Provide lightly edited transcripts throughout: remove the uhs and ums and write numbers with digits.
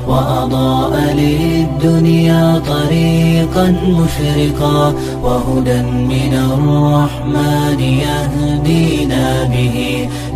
وأضاء للدنيا طريقا مشرقا وهدى من الرحمن يهدينا به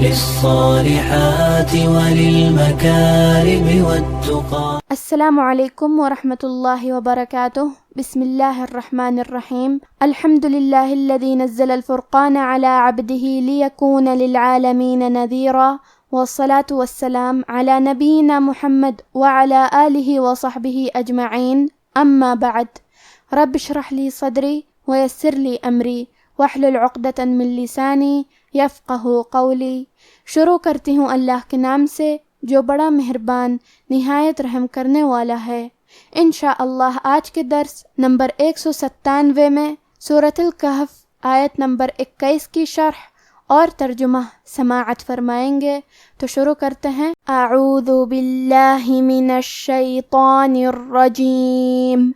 للصالحات وللمكارم والتقى. السلام علیکم ورحمۃ اللہ وبرکاتہ. بسم اللہ الرحمن الرحیم. الحمد للہ الذی نزل الفرقان علی عبده لیکون للعالمین نذیرا والصلاة والسلام علی نبینا محمد وعلی آلہ وصحبہ اجمعین. اما بعد. رب اشرح لی صدری ویسر لی امری واحلل عقدۃ من لسانی یفقہوا قولی. شروع کرتی ہوں اللہ کے نام سے جو بڑا مہربان نہایت رحم کرنے والا ہے. انشاءاللہ آج کے درس نمبر 197 میں سورۃ الکہف آیت نمبر 21 کی شرح اور ترجمہ سماعت فرمائیں گے. تو شروع کرتے ہیں. اعوذ باللہ من الشیطان الرجیم.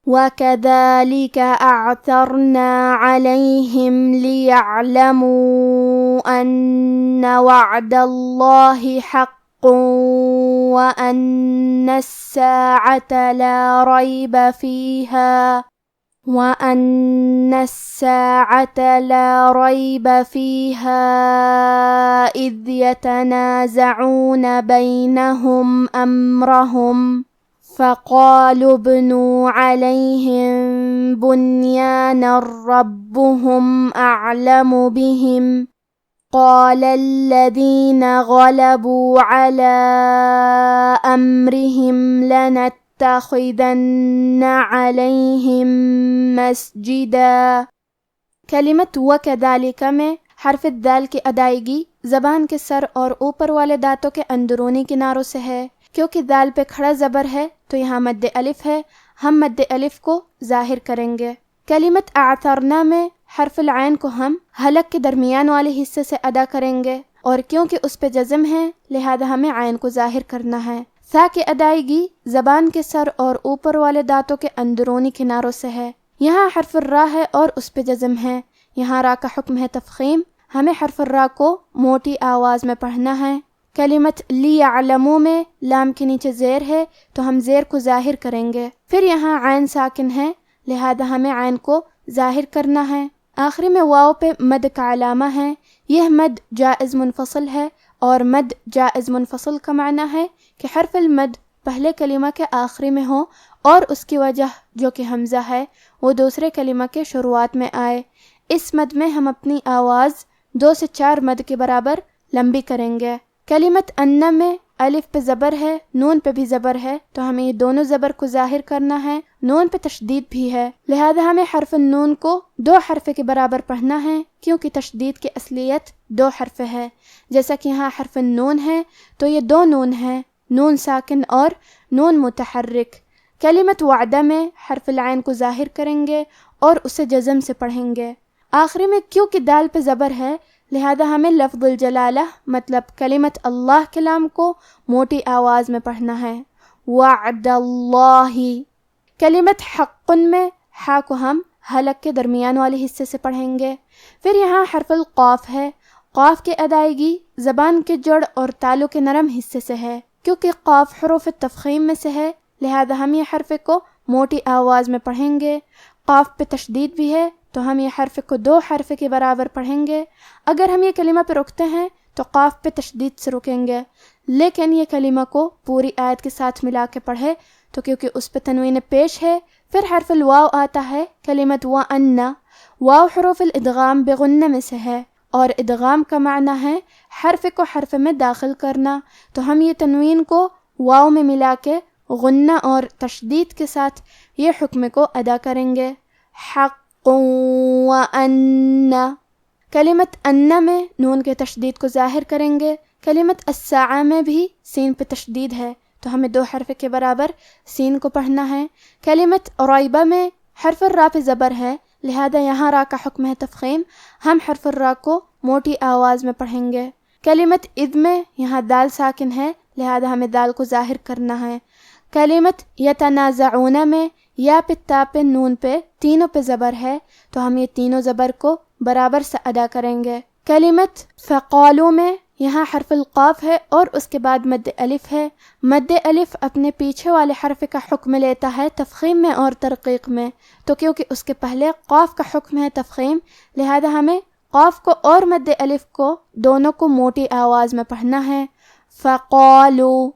وَكَذَلِكَ أَعْثَرْنَا عَلَيْهِمْ لِيَعْلَمُوا أَنَّ وَعْدَ اللَّهِ حَقٌّ وَأَنَّ السَّاعَةَ لَا رَيْبَ فِيهَا إِذْ يَتَنَازَعُونَ بَيْنَهُمْ أَمْرَهُمْ فَقَالُوا ابْنُوا عَلَيْهِمْ بُنْيَانًا رَبُّهُمْ أَعْلَمُ بِهِمْ قَالَ الَّذِينَ غَلَبُوا عَلَى أَمْرِهِمْ لَنَتَّخِذَنَّ عَلَيْهِمْ مَسْجِدًا. کلمت وَكَذَلِكَ میں حرف دال کی ادائیگی زبان کے سر اور اوپر والے دانتوں کے اندرونی کناروں سے ہے. کیونکہ دال پہ کھڑا زبر ہے تو یہاں مد الف ہے. ہم مد الف کو ظاہر کریں گے. کلمت اعثرنا میں حرف العین کو ہم حلق کے درمیان والے حصے سے ادا کریں گے اور کیونکہ اس پہ جزم ہے لہذا ہمیں عین کو ظاہر کرنا ہے. ثا کی ادائیگی زبان کے سر اور اوپر والے دانتوں کے اندرونی کناروں سے ہے. یہاں حرف الراء ہے اور اس پہ جزم ہے. یہاں را کا حکم ہے تفخیم. ہمیں حرف الراء کو موٹی آواز میں پڑھنا ہے. کلمت لیعلموا میں لام کے نیچے زیر ہے تو ہم زیر کو ظاہر کریں گے. پھر یہاں عین ساکن ہے لہذا ہمیں عین کو ظاہر کرنا ہے. آخری میں واو پہ مد کا علامہ ہے. یہ مد جائز منفصل ہے اور مد جائز منفصل کا معنی ہے کہ حرف المد پہلے کلمہ کے آخری میں ہو اور اس کی وجہ جو کہ حمزہ ہے وہ دوسرے کلمہ کے شروعات میں آئے. اس مد میں ہم اپنی آواز 2 سے 4 مد کے برابر لمبی کریں گے. کلمت ان میں الف پہ زبر ہے نون پہ بھی زبر ہے تو ہمیں یہ دونوں زبر کو ظاہر کرنا ہے. نون پہ تشدید بھی ہے لہذا ہمیں حرف النون کو 2 حرف کے برابر پڑھنا ہے کیونکہ تشدید کی اصلیت 2 حرف ہے. جیسا کہ یہاں حرف النون ہے تو یہ 2 نون ہیں، نون ساکن اور نون متحرک. کلمت وعدہ میں حرف العین کو ظاہر کریں گے اور اسے جزم سے پڑھیں گے. آخری میں کیونکہ دال پہ زبر ہے لہذا ہمیں لفظ الجلالہ مطلب کلمت اللہ کے لام کو موٹی آواز میں پڑھنا ہے. وعد اللہ. کلمت حق میں حا کو ہم حلق کے درمیان والے حصے سے پڑھیں گے. پھر یہاں حرف القاف ہے. قاف کی ادائیگی زبان کے جڑ اور تالو کے نرم حصے سے ہے. کیونکہ قاف حروف تفخیم میں سے ہے لہذا ہم یہ حرف کو موٹی آواز میں پڑھیں گے. قاف پہ تشدید بھی ہے تو ہم یہ حرف کو 2 حرف کے برابر پڑھیں گے. اگر ہم یہ کلمہ پہ رکتے ہیں تو قاف پہ تشدید سے رکیں گے، لیکن یہ کلمہ کو پوری آیت کے ساتھ ملا کے پڑھے تو کیونکہ اس پہ تنوین پیش ہے. پھر حرف الواو آتا ہے. کلمت وَأَنَّ واو حروف الادغام بغنہ میں سے ہے اور ادغام کا معنی ہے حرف کو حرف میں داخل کرنا. تو ہم یہ تنوین کو واو میں ملا کے غنہ اور تشدید کے ساتھ یہ حکم کو ادا کریں گے. حق وَأَنَّ. کلمت ان میں نون کے تشدید کو ظاہر کریں گے. کلمت الساعہ میں بھی سین پہ تشدید ہے تو ہمیں 2 حرف کے برابر سین کو پڑھنا ہے. کلمت ریبہ میں حرف الراء پہ زبر ہے لہذا یہاں را کا حکم ہے تفخیم. ہم حرف الراء کو موٹی آواز میں پڑھیں گے. کلمت اذ میں یہاں دال ساکن ہے لہذا ہمیں دال کو ظاہر کرنا ہے. کلمت یتنازعون میں یا پہ تا پہ نون پہ تینوں پہ زبر ہے تو ہم یہ تینوں زبر کو برابر سے ادا کریں گے. کلمت فقالو میں یہاں حرف القاف ہے اور اس کے بعد مد الف ہے۔ مد الف اپنے پیچھے والے حرف کا حکم لیتا ہے تفخیم میں اور ترقیق میں، تو کیونکہ اس کے پہلے قاف کا حکم ہے تفخیم، لہذا ہمیں قاف کو اور مد الف کو دونوں کو موٹی آواز میں پڑھنا ہے۔ فقالو،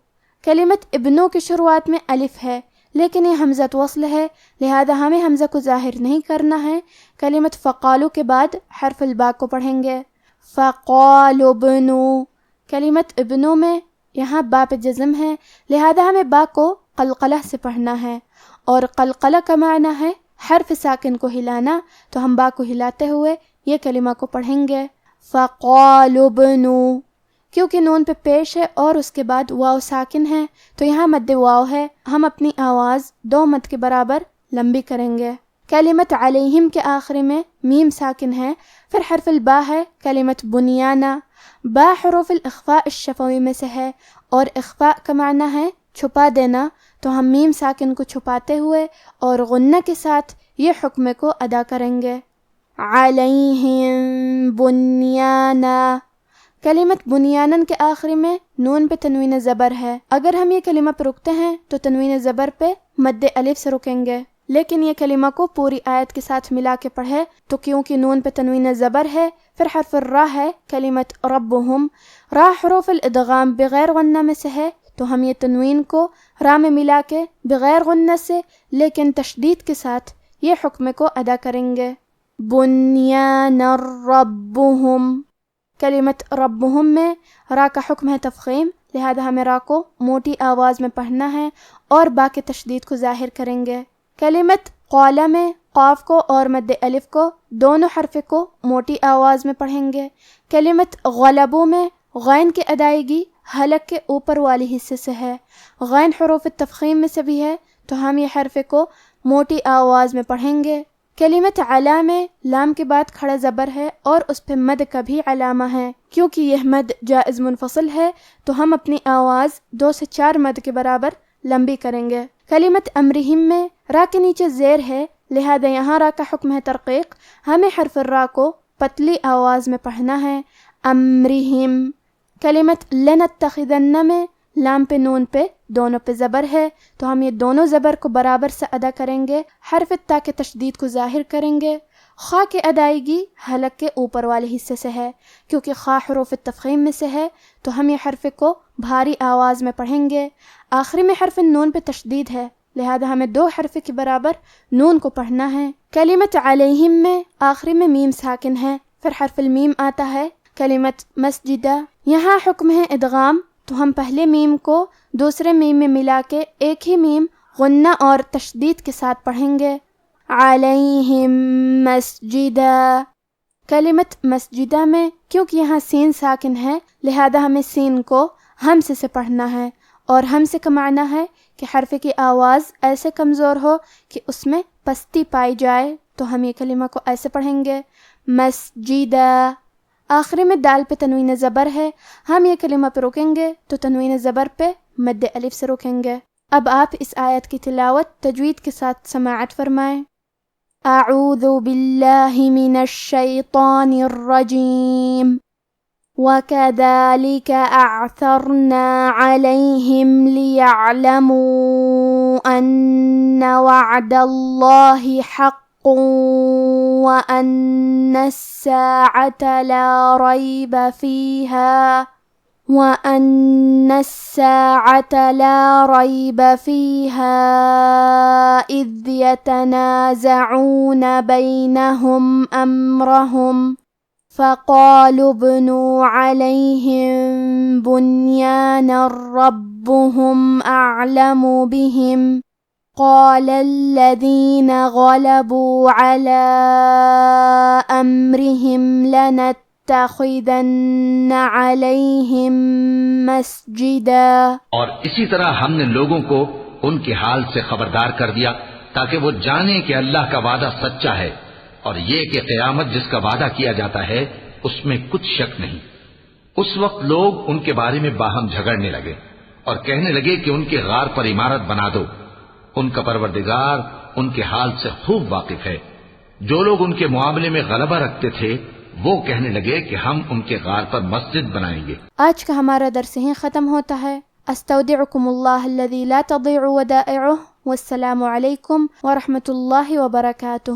کلمت ابنو کی شروعات میں الف ہے لیکن یہ حمزۃ وصل ہے، لہذا ہمیں حمزہ کو ظاہر نہیں کرنا ہے۔ کلمت فقالو کے بعد حرف الباء کو پڑھیں گے۔ فقالوا ابنو، کلمت ابنو میں یہاں با پہ جزم ہے، لہذا ہمیں با کو قلقلہ سے پڑھنا ہے، اور قلقلہ کا معنی ہے حرف ساکن کو ہلانا، تو ہم با کو ہلاتے ہوئے یہ کلمہ کو پڑھیں گے۔ فقالوا ابنو، کیونکہ نون پہ پیش ہے اور اس کے بعد واو ساکن ہے تو یہاں مد واو ہے، ہم اپنی آواز دو مد کے برابر لمبی کریں گے۔ کلمت علیہم کے آخری میں میم ساکن ہے، پھر حرف البا ہے۔ کلمت بنیانہ، با حروف الاخفاء الشفوی میں سے ہے اور اخفاء کا معنی ہے چھپا دینا، تو ہم میم ساکن کو چھپاتے ہوئے اور غنہ کے ساتھ یہ حکم کو ادا کریں گے۔ علیہم بنیانہ، کلمت بنیانن کے آخری میں نون پہ تنوین زبر ہے، اگر ہم یہ کلمہ پہ رکتے ہیں تو تنوین زبر پہ مد الف سے رکیں گے، لیکن یہ کلمہ کو پوری آیت کے ساتھ ملا کے پڑھے تو کیونکہ نون پہ تنوین زبر ہے، پھر حرف الرا ہے۔ کلمت ربہم، را حروف الادغام بغیر غنہ میں سے ہے، تو ہم یہ تنوین کو را میں ملا کے بغیر غنہ سے لیکن تشدید کے ساتھ یہ حکم کو ادا کریں گے۔ بنیان ربہم، کلمت ربہم میں را کا حکم ہے تفخیم، لہذا ہمیں را کو موٹی آواز میں پڑھنا ہے اور با کے تشدید کو ظاہر کریں گے۔ کلمت قال میں قاف کو اور مد الف کو دونوں حرف کو موٹی آواز میں پڑھیں گے۔ کلمت غلبو میں غین کی ادائیگی حلق کے اوپر والی حصے سے ہے، غین حروف تفخیم میں سے بھی ہے، تو ہم یہ حرف کو موٹی آواز میں پڑھیں گے۔ کلمت علا میں لام کے بعد کھڑا زبر ہے اور اس پہ مد کا بھی علامہ ہے، کیونکہ یہ مد جائز منفصل ہے تو ہم اپنی آواز 2 سے 4 مد کے برابر لمبی کریں گے۔ کلمت امرہم میں را کے نیچے زیر ہے، لہذا یہاں را کا حکم ہے ترقیق، ہمیں حرف را کو پتلی آواز میں پڑھنا ہے۔ امرہم، کلمت لنتخذن میں لام پہ نون پہ دونوں پہ زبر ہے تو ہم یہ دونوں زبر کو برابر سے ادا کریں گے، حرف تا کے تشدید کو ظاہر کریں گے۔ خا کی ادائیگی حلق کے اوپر والے حصے سے ہے، کیونکہ خا حروف تفخیم میں سے ہے تو ہم یہ حرف کو بھاری آواز میں پڑھیں گے۔ آخری میں حرف نون پہ تشدید ہے، لہذا ہمیں 2 حرف کے برابر نون کو پڑھنا ہے۔ کلمت علیہم میں آخری میں میم ساکن ہے، پھر حرف المیم آتا ہے۔ کلمت مسجدہ، یہاں حکم ہے ادغام، تو ہم پہلے میم کو دوسرے میم میں ملا کے ایک ہی میم غنہ اور تشدید کے ساتھ پڑھیں گے۔ علیہم مسجدہ، کلمت مسجدہ میں کیونکہ یہاں سین ساکن ہے لہذا ہمیں سین کو ہمزے سے پڑھنا ہے، اور ہمزے کا معنی ہے کہ حرف کی آواز ایسے کمزور ہو کہ اس میں پستی پائی جائے، تو ہم یہ کلمہ کو ایسے پڑھیں گے۔ مسجدہ، آخری میں دال پہ تنوین زبر ہے، ہم یہ کلمہ پہ رکیں گے تو تنوین زبر پہ مد الف سے رکیں گے۔ اب آپ اس آیت کی تلاوت تجوید کے ساتھ سماعت فرمائیں۔ اعوذ باللہ من الشیطان الرجیم وَكَذَلِكَ أَعْثَرْنَا عَلَيْهِمْ لِيَعْلَمُوا أَنَّ وَعْدَ اللَّهِ حَقٌّ وَأَنَّ السَّاعَةَ لَا رَيْبَ فِيهَا إِذْ يَتَنَازَعُونَ بَيْنَهُمْ أَمْرَهُمْ فَقَالُوا ابْنُوا عَلَيْهِمْ بُنْيَانًا رَبُّهُمْ أَعْلَمُ بِهِمْ قَالَ الَّذِينَ غَلَبُوا عَلَى أَمْرِهِمْ لَنَتَّخِذَنَّ عَلَيْهِمْ مَسْجِدًا۔ اور اسی طرح ہم نے لوگوں کو ان کے حال سے خبردار کر دیا تاکہ وہ جانیں کہ اللہ کا وعدہ سچا ہے، اور یہ کہ قیامت جس کا وعدہ کیا جاتا ہے اس میں کچھ شک نہیں۔ اس وقت لوگ ان کے بارے میں باہم جھگڑنے لگے اور کہنے لگے کہ ان کے غار پر عمارت بنا دو۔ ان کا پروردگار ان کے حال سے خوب واقف ہے۔ جو لوگ ان کے معاملے میں غلبہ رکھتے تھے وہ کہنے لگے کہ ہم ان کے غار پر مسجد بنائیں گے۔ آج کا ہمارا درس یہیں ختم ہوتا ہے۔ استودعکم اللہ الذی لا تضیع ودائعہ، والسلام علیکم ورحمۃ اللہ وبرکاتہ۔